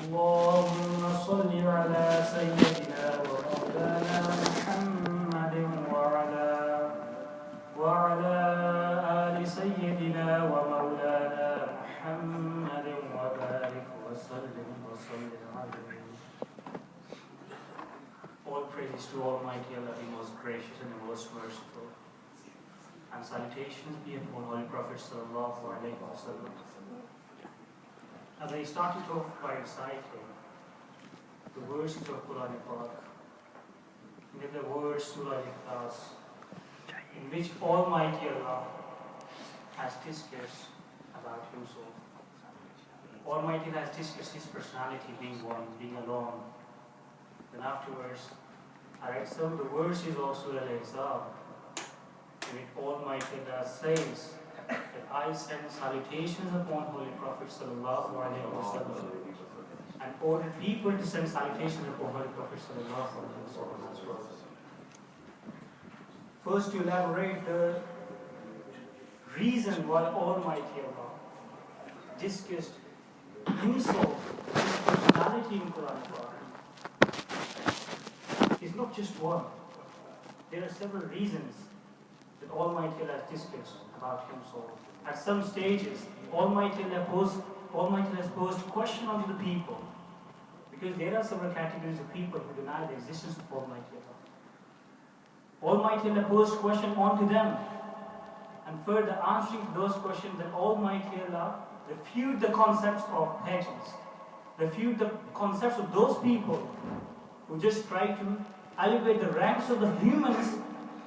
اللهم صل على سيدنا ومولانا محمد وعلى آل سيدنا ومولانا محمد وبارك وسلم عليه. All praise to Almighty Allah, the most gracious and the most merciful. And salutations be upon Holy Prophet sallallahu alaihi wasallam. As I started off by reciting the verses of Quran Pak, in the verse Surah Ikhlas, in which Almighty Allah has discussed about Himself. Almighty has discussed His personality being one, being alone. Then afterwards, I read some of the verses of Surah Al-Ahzab, in which Almighty Allah says that I send salutations upon Holy Prophet sallallahu alaihi wasallam, and order people to send salutations upon Holy Prophet sallallahu alaihi wasallam as well. First, to elaborate the reason why Almighty Allah discussed Himself, His personality in Quran is not just one. There are several reasons that Almighty Allah has discussed about Himself. At some stages, Almighty Allah has posed question onto the people, because there are several categories of people who deny the existence of Almighty Allah. Almighty Allah posed question onto them, and further answering to those questions, that Almighty Allah refute the concepts of pagans, refute the concepts of those people who just try to elevate the ranks of the humans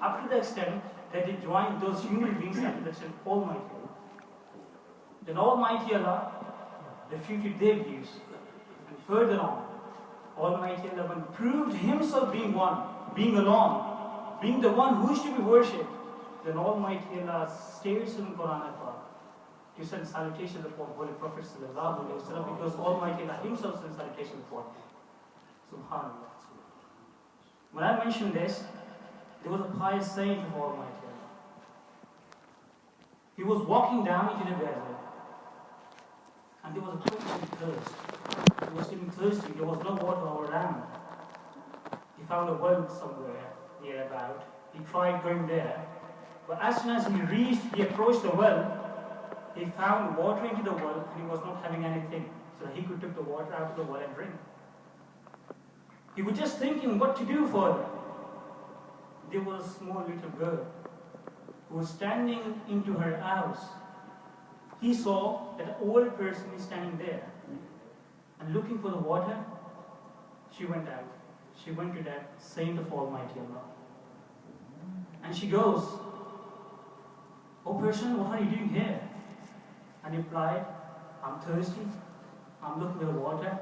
up to the extent that they join those human beings up to the extent of Almighty Allah. Then Almighty Allah refuted their views, and further on, Almighty Allah, when proved Himself being one, being alone, being the one who is to be worshipped, then Almighty Allah states in Quran to send salutations upon Holy Prophet sallallahu alaihi wasallam, because Almighty Allah Himself sends salutations upon him. Subhanallah. When I mentioned this, there was a pious saint of Almighty Allah. He was walking down into the desert, and there was a quenching thirst. He was feeling thirsty. There was no water all around. He found a well somewhere near about. He tried going there, but as soon as he approached the well, he found water into the well, and he was not having anything, so he could take the water out of the well and drink. He was just thinking what to do further. There was a small little girl who was standing into her house. He saw that an old person is standing there, and looking for the water, she went out. She went to that saint of Almighty Allah, and she goes, "Oh person, what are you doing here?" And he replied, "I'm thirsty. I'm looking for the water.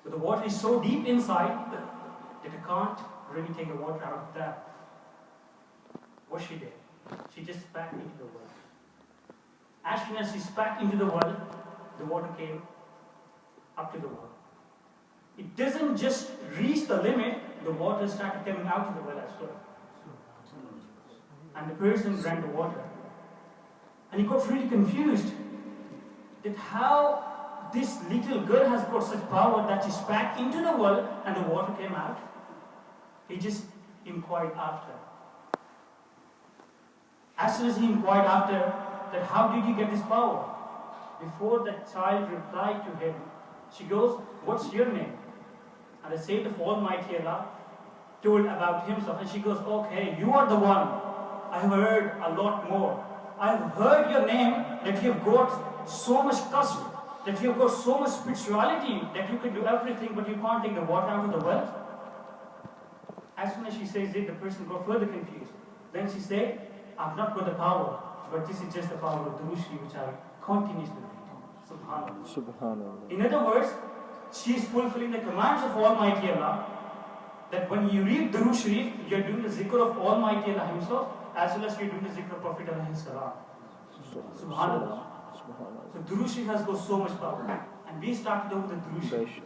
But the water is so deep inside that I can't really take the water out of that." What she did? She just spat into the well. As soon as she spat into the well, the water came up to the well. It doesn't just reach the limit, the water started coming out of the well as well. And the person drank the water. And he got really confused that how this little girl has got such power that she spat into the well and the water came out. He just inquired after. As soon as he inquired after, that how did you get this power? Before the child replied to him, she goes, "What's your name?" And the saint of Almighty Allah told about himself, and she goes, "Okay, you are the one. I have heard a lot more. I have heard your name, that you have got so much cusp, that you have got so much spirituality, that you can do everything, but you can't take the water out of the well." As soon as she says it, the person got further confused. Then she said, "I've not got the power, but this is just the power of Durushi, which I continuously read." Subhanallah. Subhanallah. In other words, she is fulfilling the commands of Almighty Allah, that when you read Durood Sharif, you are doing the zikr of Almighty Allah Himself, as well as you are doing the zikr of Prophet alayhi salam. Subhanallah. So Durood Sharif has got so much power. And we started off with the Durood Sharif.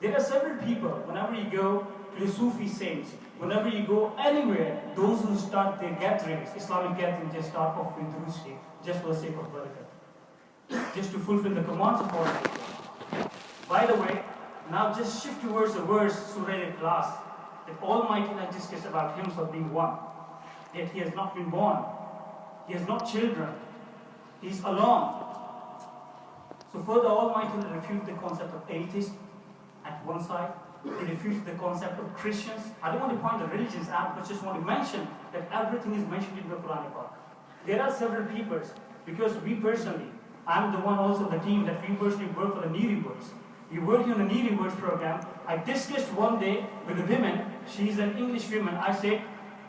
There are several people, whenever you go to the Sufi saints, whenever you go anywhere, those who start their gatherings, Islamic gatherings, just start off with Durood Sharif, just for the sake of barakat, just to fulfill the commands of Almighty Allah. By the way, now just shift towards the verse Surah Al-Ikhlas, that Almighty has discussed about Himself being one, yet He has not been born, He has not children, He is alone. So further, Almighty will refute the concept of atheism at one side, He refutes the concept of Christians. I don't want to point the religions out, but just want to mention that everything is mentioned in the Quran. There are several papers, because we personally, I'm the one also of the team that we personally work for the Needy Words. We working on the Needy Words program. I discussed one day with a woman, she's an English woman. I said,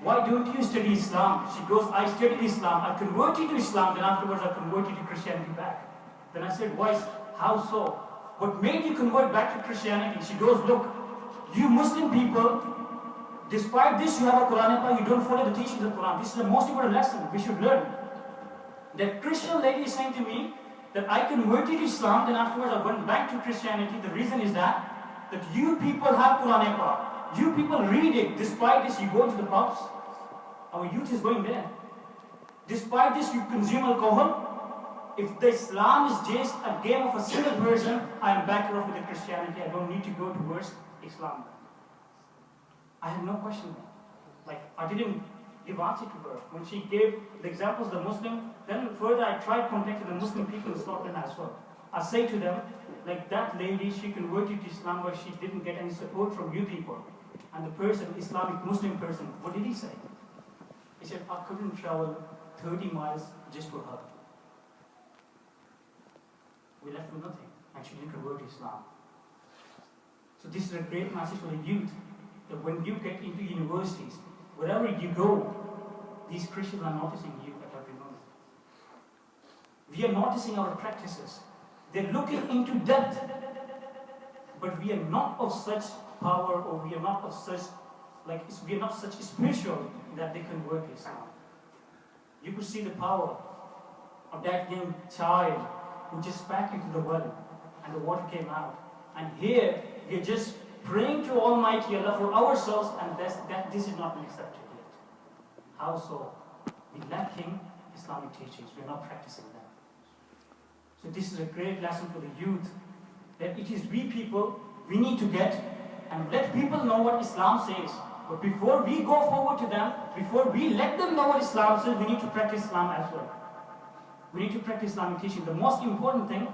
why don't you study Islam? She goes, I studied Islam, I converted to Islam, then afterwards I converted to Christianity back. Then I said, why? How so? What made you convert back to Christianity? She goes, look, you Muslim people, despite this you have a Quran, you don't follow the teachings of the Quran. This is the most important lesson we should learn. That Christian lady is saying to me that I converted to Islam, then afterwards I went back to Christianity. The reason is that you people have Quran. You people read it. Despite this, you go to the pubs. Our youth is going there. Despite this, you consume alcohol. If the Islam is just a game of a single person, I am better off with the Christianity. I don't need to go towards Islam. I have no question. Like, I didn't give answer to her. When she gave the examples of the Muslim, then further I tried contacting the Muslim people in Scotland as well. I say to them, like that lady, she converted to Islam, but she didn't get any support from you people. And the person, Islamic Muslim person, what did he say? He said, I couldn't travel 30 miles just for her. We left with nothing, and she didn't convert to Islam. So this is a great message for the youth, that when you get into universities, wherever you go, these Christians are noticing you at every moment. We are noticing our practices. They're looking into depth, but we are not of such power, or we are not of such, we are not such spiritual that they convert to Islam. You could see the power of that young child who just spat into the well and the water came out. And here we are just praying to Almighty Allah for ourselves, and this is not been accepted yet. How so? We lacking Islamic teachings. We are not practicing them. So this is a great lesson for the youth, that it is we people, we need to get and let people know what Islam says. But before we go forward to them, before we let them know what Islam says, we need to practice Islam as well. We need to practice Islamic teaching. The most important thing,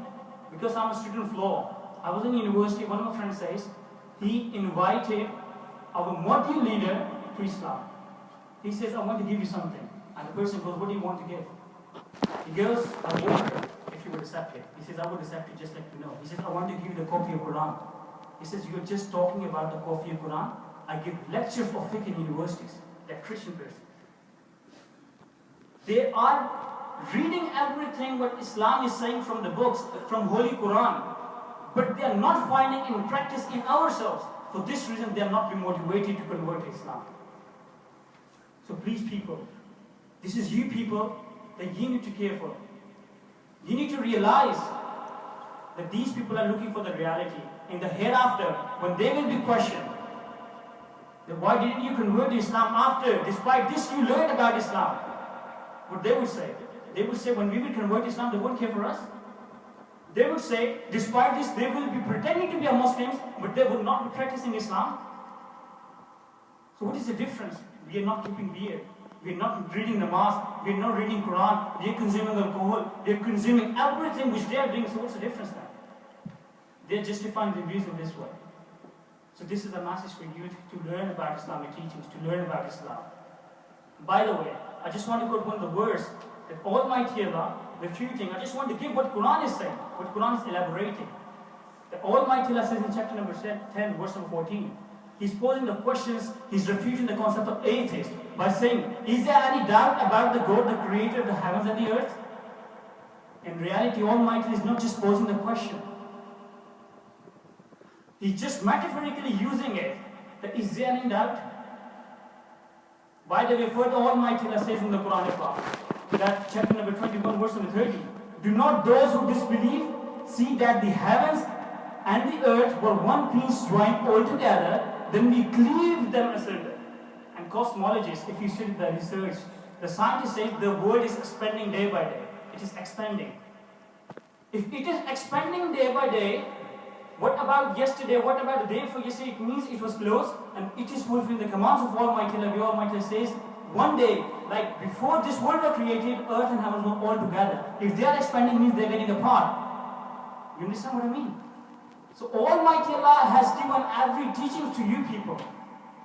because I'm a student of law, I was in university, one of my friends says, he invited our module leader to Islam. He says, I want to give you something. And the person goes, what do you want to give? He gives a water, if you would accept it. He says, I would accept it, just let me know. He says, I want to give you the copy of Quran. He says, you're just talking about the copy of Quran. I give lectures of fiqh in universities, that Christian person. They are reading everything what Islam is saying from the books, from Holy Quran, but they are not finding in practice in ourselves. For this reason, they are not being motivated to convert to Islam. So please people, this is you people that you need to care for. You need to realize that these people are looking for the reality. In the hereafter, when they will be questioned, then why didn't you convert to Islam after? Despite this, you learned about Islam. What they would say? They would say, when we will convert to Islam, they won't care for us. They would say, despite this, they will be pretending to be a Muslims, but they will not be practicing Islam. So what is the difference? We are not keeping beard. We are not reading namaz. We are not reading Quran. We are consuming alcohol. We are consuming everything which they are doing. So what's the difference then? They are justifying the abuse in this way. So this is a message for you to learn about Islamic teachings, to learn about Islam. By the way, I just want to quote one of the verse that Almighty Allah, refuting, I just want to give what Quran is saying, what Quran is elaborating. The Almighty Allah says in chapter number 10, verse number 14, He's posing the questions, He's refuting the concept of atheist by saying, is there any doubt about the God, the creator of the heavens and the earth? In reality, Almighty is not just posing the question. He's just metaphorically using it. That is there any doubt? By the way, further Almighty Allah says in the Quran, that chapter number 21, verse number 30, do not those who disbelieve see that the heavens and the earth were one piece joined all together, then we cleave them asunder. And cosmologists, if you study the research, the scientists say the world is expanding day by day. It is expanding. If it is expanding day by day, What about yesterday? What about the day before yesterday? It means it was closed and it is fulfilling the commands of Almighty Allah. The Almighty says, one day, like before this world was created, earth and heaven were all together. If they are expanding, means they are getting apart. You understand what I mean? So Almighty Allah has given every teaching to you people.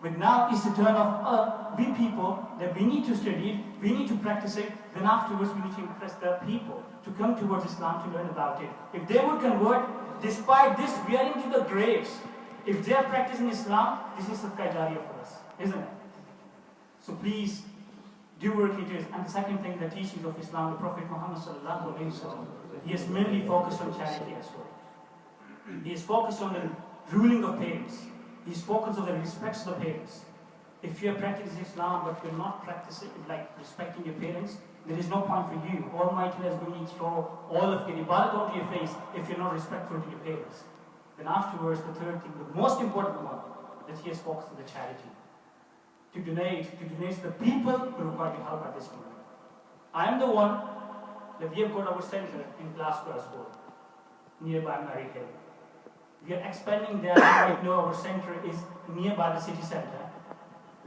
But now is the turn of we people that we need to study it, we need to practice it, then afterwards we need to impress the people to come towards Islam to learn about it. If they would convert, despite this wearing to the graves, if they are practicing Islam, this is Sadaqah Jariyah for us, isn't it? So please, do work it is. And the second thing, the teachings of Islam, the Prophet Muhammad sallallahu alaihi wasallam, he is mainly focused on charity as well. He is focused on the ruling of parents. He is focused on the respect of the parents. If you are practicing Islam but you are not practicing, like respecting your parents, there is no point for you. Almighty Allah is going to throw all of your ibadat onto your face if you are not respectful to your parents. Then afterwards, the third thing, the most important one, that he is focused on the charity. To donate to the people who require your help at this moment. I am the one that we have got our center in Glasgow as well, nearby America. We are expanding there. Right now our center is nearby the city center.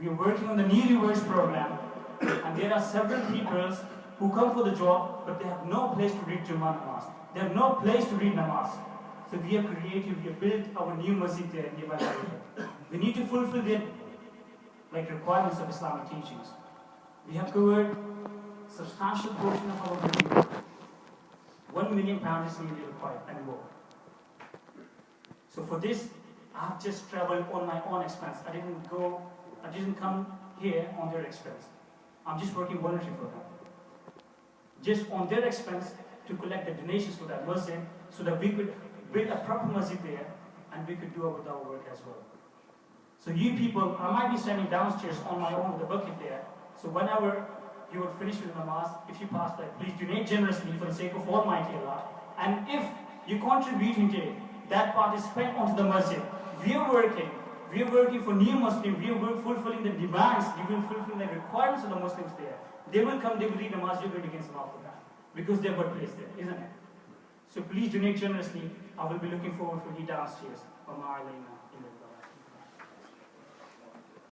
We are working on the knee reverse program, and there are several people who come for the job, but they have no place to read Juma namaz. They have no place to read namaz. So we are creative. We have built our new masjid there nearby America. We need to fulfill the requirements of Islamic teachings. We have covered substantial portion of our building. £1 million is needed required and more. So for this, I have just traveled on my own expense. I didn't come here on their expense. I'm just working voluntarily for them. Just on their expense to collect the donations for that masjid so that we could build a proper masjid there and we could do our work as well. So you people, I might be standing downstairs on my own with a bucket there. So whenever you would finish with namaz, if you pass by, please donate generously for the sake of Almighty Allah. And if you contribute into it, that part is spent onto the masjid. We are working for new Muslims, we are fulfilling the demands, we will fulfill the requirements of the Muslims there. They will come, they will read namaz, you're going against them after that. Because they've got place there, isn't it? So please donate generously. I will be looking forward for you downstairs.